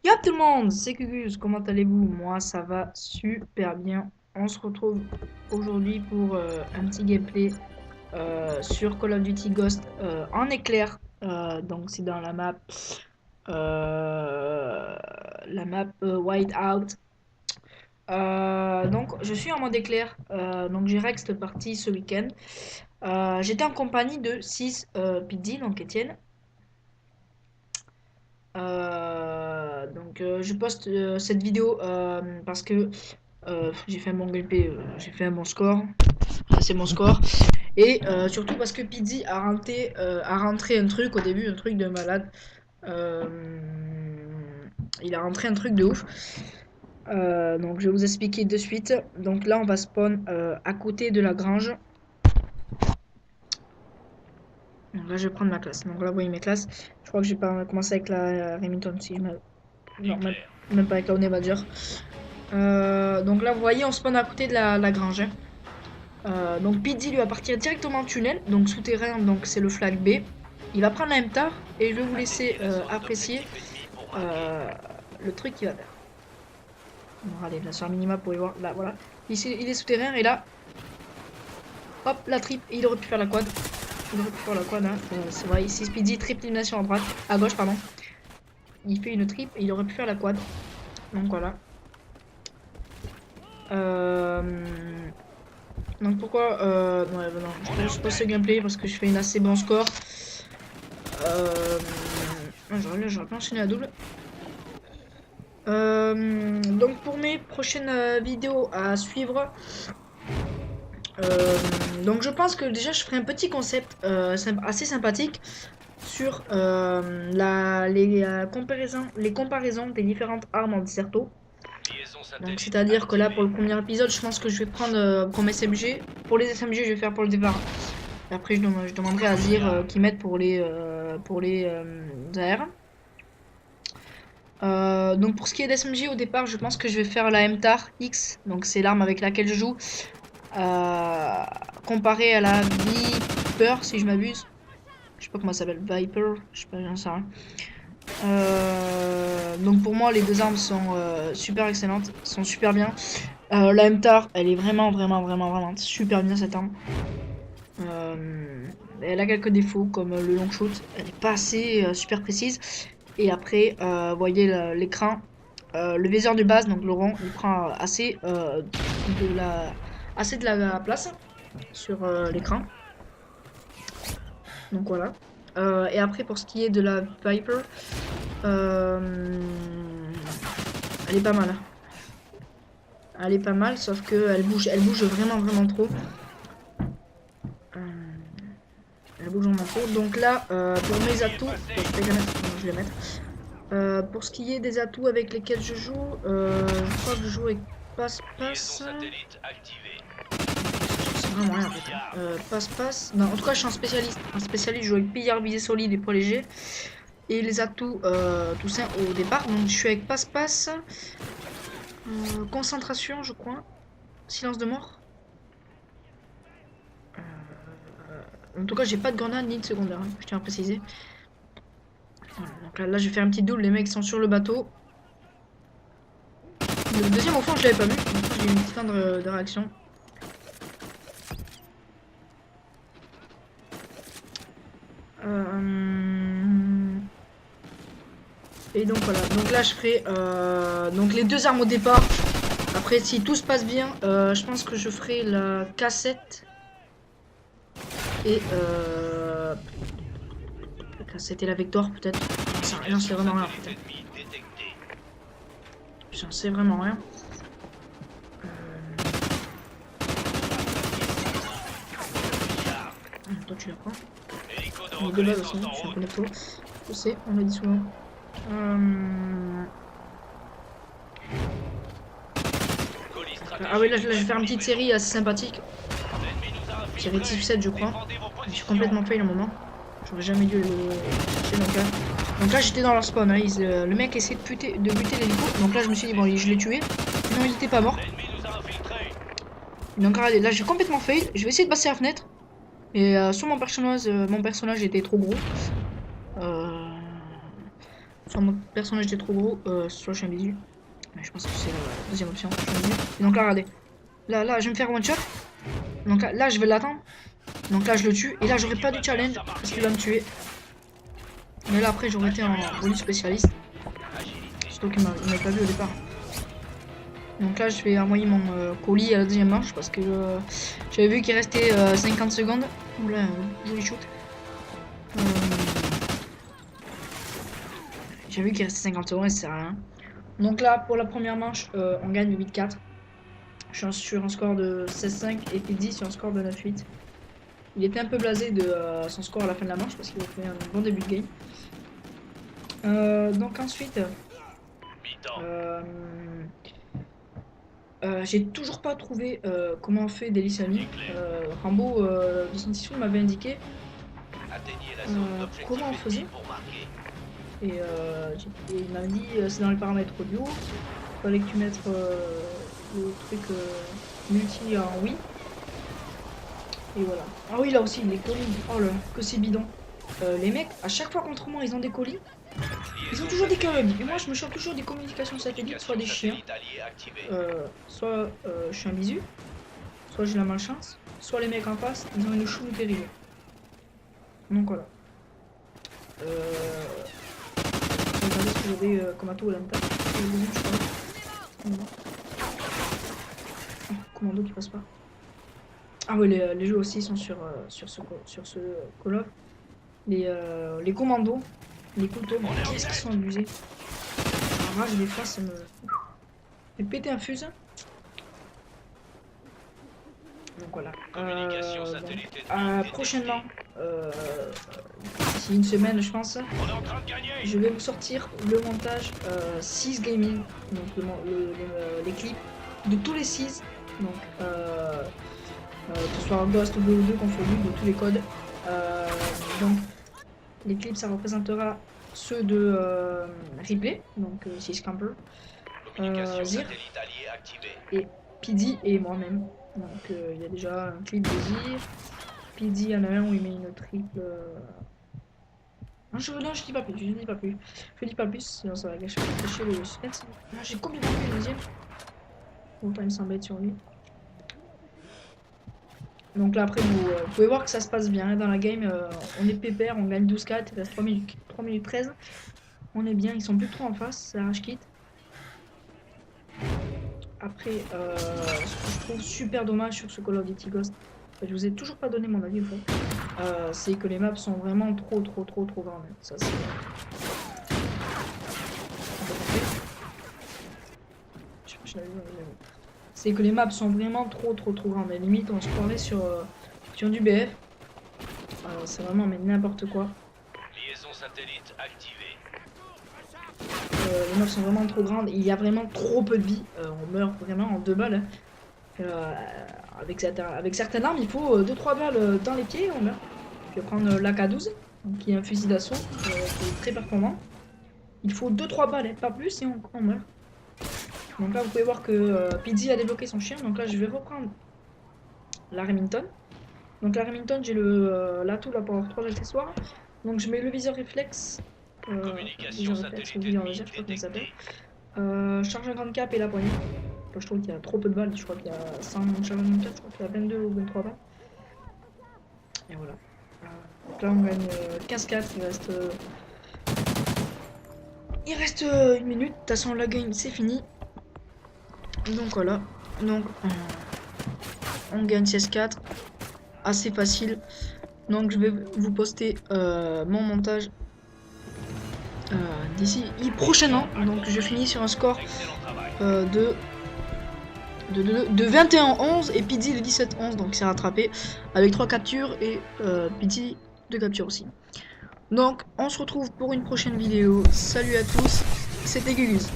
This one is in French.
Yo tout le monde, c'est Cugus, comment allez-vous? Moi ça va super bien. On se retrouve aujourd'hui pour un petit gameplay sur Call of Duty Ghost en éclair. Donc c'est dans euh, la map Whiteout. Donc je suis en mode éclair, donc j'ai Rex parti ce week-end. J'étais en compagnie de 6 PD, donc Étienne. Je poste cette vidéo parce que j'ai fait un bon gameplay, j'ai fait un bon score, c'est mon score. Et surtout parce que Pizzi a rentré un truc au début, un truc de malade. Euh, il a rentré un truc de ouf. Donc je vais vous expliquer de suite. Donc là on va spawn à côté de la grange. Donc là je vais prendre ma classe. Donc là vous voyez mes classes. Je crois que j'ai pas commencé avec la Remington si je me... Non, même pas avec la Honey Badger. Donc là, vous voyez, on spawn à côté de la grange, hein. Donc Pidgey lui va partir directement en tunnel, donc souterrain, donc c'est le flag B. Il va prendre la MTAR et je vais vous laisser apprécier euh, le truc qu'il va faire. Bon, allez, là sur un minima, vous pouvez voir, là voilà. Ici, il est souterrain et là, hop, la trip, et il aurait pu faire la quad. Il aurait pu faire la quad, hein. C'est vrai, ici Speedy, triple élimination à droite, à gauche, pardon. Il fait une trip et il aurait pu faire la quad. Donc voilà. Donc pourquoi ouais, bah non, je pose ce gameplay parce que je fais une assez bon score. Euh... J'aurais pas enchaîné la double. Donc pour mes prochaines vidéos à suivre, donc je pense que déjà je ferai un petit concept assez sympathique sur les comparaisons des différentes armes en Disserto. Donc c'est-à-dire que là pour le premier épisode, je pense que je vais prendre comme SMG. Pour les SMG, je vais faire pour le départ. Et après, je demanderai à Zir qui m'aide pour les AR. Donc pour ce qui est d'SMG au départ, je pense que je vais faire la MTAR X, donc c'est l'arme avec laquelle je joue, comparée à la Viper si je m'abuse. Je sais pas comment ça s'appelle, Viper, je sais pas, j'en sais rien. Donc pour moi les deux armes sont super excellentes, sont super bien. La MTAR, elle est vraiment super bien cette arme. Elle a quelques défauts comme le long shoot, elle est pas assez super précise. Et après, vous voyez l'écran, le viseur de base, donc le rond, il prend assez de la place sur l'écran. Donc voilà. Et après, pour ce qui est de la Viper, euh, elle est pas mal. Elle est pas mal, sauf que elle bouge vraiment trop. Elle bouge vraiment trop. Donc là, pour mes atouts, je vais les mettre. Pour ce qui est des atouts avec lesquels je joue, je crois que je joue avec passe-passe. C'est vraiment rien en fait, hein. Passe-passe. Non, en tout cas, je suis un spécialiste. Un spécialiste, je joue avec pillard, visée solide et poids léger. Et les atouts, tout ça au départ. Donc, je suis avec passe-passe. Concentration, je crois. Silence de mort. En tout cas, j'ai pas de grenade ni de secondaire, hein, je tiens à préciser. Voilà, donc là, je vais faire un petit double. Les mecs sont sur le bateau. Le deuxième, au fond, je l'avais pas vu. Donc, j'ai eu une petite fin de réaction. Et donc voilà, donc là je ferai donc les deux armes au départ. Après si tout se passe bien, je pense que je ferai la cassette et la cassette et la Vector peut-être. J'en sais vraiment rien peut-être. J'en sais vraiment rien. Toi tu la prends. Mais de base aussi, je suis un connecto. Je sais, on le dit souvent. Ah oui, là je vais faire une petite série assez sympathique. Série 7 je crois. Je suis complètement fail au moment. J'aurais jamais dû le chercher donc là j'étais dans leur spawn, hein. Le mec essayait de buter l'hélico. Donc là je me suis dit bon je l'ai tué. Non il était pas mort. Donc là j'ai complètement fail. Je vais essayer de passer la fenêtre. Et sur mon personnage était trop gros. Soit mon personnage était trop gros, soit je suis un bisu. Mais je pense que c'est la deuxième option. Je suis un bisu. Et donc là, regardez. Là, je vais me faire one shot. Donc là, je vais l'attendre. Donc là, je le tue. Et là, j'aurais pas du challenge parce qu'il va me tuer. Mais là, après, j'aurais été en bonus spécialiste. Surtout qu'il m'a pas vu au départ. Donc là, je vais envoyer mon colis à la deuxième manche parce que j'avais vu qu'il restait 50 secondes. Oula, joli shoot. J'ai vu qu'il restait 50 secondes et ça sert à rien. Donc là, pour la première manche, on gagne 8-4. Je suis sur un score de 16-5 et Piddy sur un score de 9-8. Il était un peu blasé de son score à la fin de la manche parce qu'il a fait un bon début de game. Donc ensuite, j'ai toujours pas trouvé comment on fait des Lissami. Rambo de Santisou m'avait indiqué comment on faisait. Et il m'a dit c'est dans les paramètres audio. Il fallait que tu mettes le truc multi en oui. Et voilà. Ah oui, là aussi, les colis. Oh là, que c'est bidon. Les mecs, à chaque fois contre moi, ils ont des colis. Ils ont toujours des carottes. Et moi, je me chope toujours des communications satellites, soit des chiens. Soit je suis un bisu. Soit j'ai la malchance. Soit les mecs en face, ils ont une chou terrible. Donc voilà. Regardez ce que j'avais comme atout à l'intérieur. Oh, commando qui passe pas. Ah ouais, les jeux aussi sont sur ce Call of. Les commandos, les couteaux, qu'est-ce qu'ils sont abusés. La rage des fois ça me fait péter un fusil. Donc voilà. Prochainement, d'ici une semaine je pense, je vais vous sortir le montage 6 gaming, donc les clips de tous les 6. Donc que ce soit Ghost ou BO2 confondu de tous les codes. Donc les clips ça représentera ceux de Replay, donc 6 Camper, Zir et Piddy et moi-même. Donc il y a déjà un clip de Zir. Piddy il y en a un où il met une triple. Non, je dis pas plus, je dis pas plus, sinon ça va gâcher le suspense. J'ai complètement fait le deuxième. Autant il s'embête sur lui. Donc là après vous pouvez voir que ça se passe bien dans la game, on est pépère, on gagne 12-4, il reste 3 minutes 13. On est bien, ils sont plus trop en face, ça rage quitte. Après ce que je trouve super dommage sur ce Call of Duty Ghost, je vous ai toujours pas donné mon avis en fait, c'est que les maps sont vraiment trop grandes. Ça c'est que les maps sont vraiment trop grandes. Et limite on se croirait sur du BF. C'est vraiment mais n'importe quoi. Liaison satellite activée. Les maps sont vraiment trop grandes. Il y a vraiment trop peu de vie. On meurt vraiment en 2 balles. Avec certaines armes, il faut 2-3 balles dans les pieds, on meurt. Je vais prendre l'AK-12, qui est un fusil d'assaut qui est très performant. Il faut 2-3 balles, pas plus, et on meurt. Donc là, vous pouvez voir que Piddy a débloqué son chien. Donc là, je vais reprendre la Remington. Donc la Remington, j'ai l'atout là pour avoir 3 accessoires. Donc je mets le viseur réflexe. Viseur réflexe ou viseur légère, je crois qu'il s'appelle. Charge un grand cap et la poignée. Je trouve qu'il y a trop peu de balles. Je crois qu'il y a 100 charge un grand cap, je crois qu'il y a 22 ou 23 balles. Et voilà. Donc là, on gagne 15-4. Il reste 1 minute. De toute façon, la game, c'est fini. Donc voilà. Donc on gagne 16-4. Assez facile. Donc je vais vous poster mon montage d'ici prochainement. Donc je finis sur un score de 21-11 et Piddy de 17-11. Donc c'est rattrapé avec 3 captures et Piddy 2 captures aussi. Donc on se retrouve pour une prochaine vidéo. Salut à tous, c'était Guguz.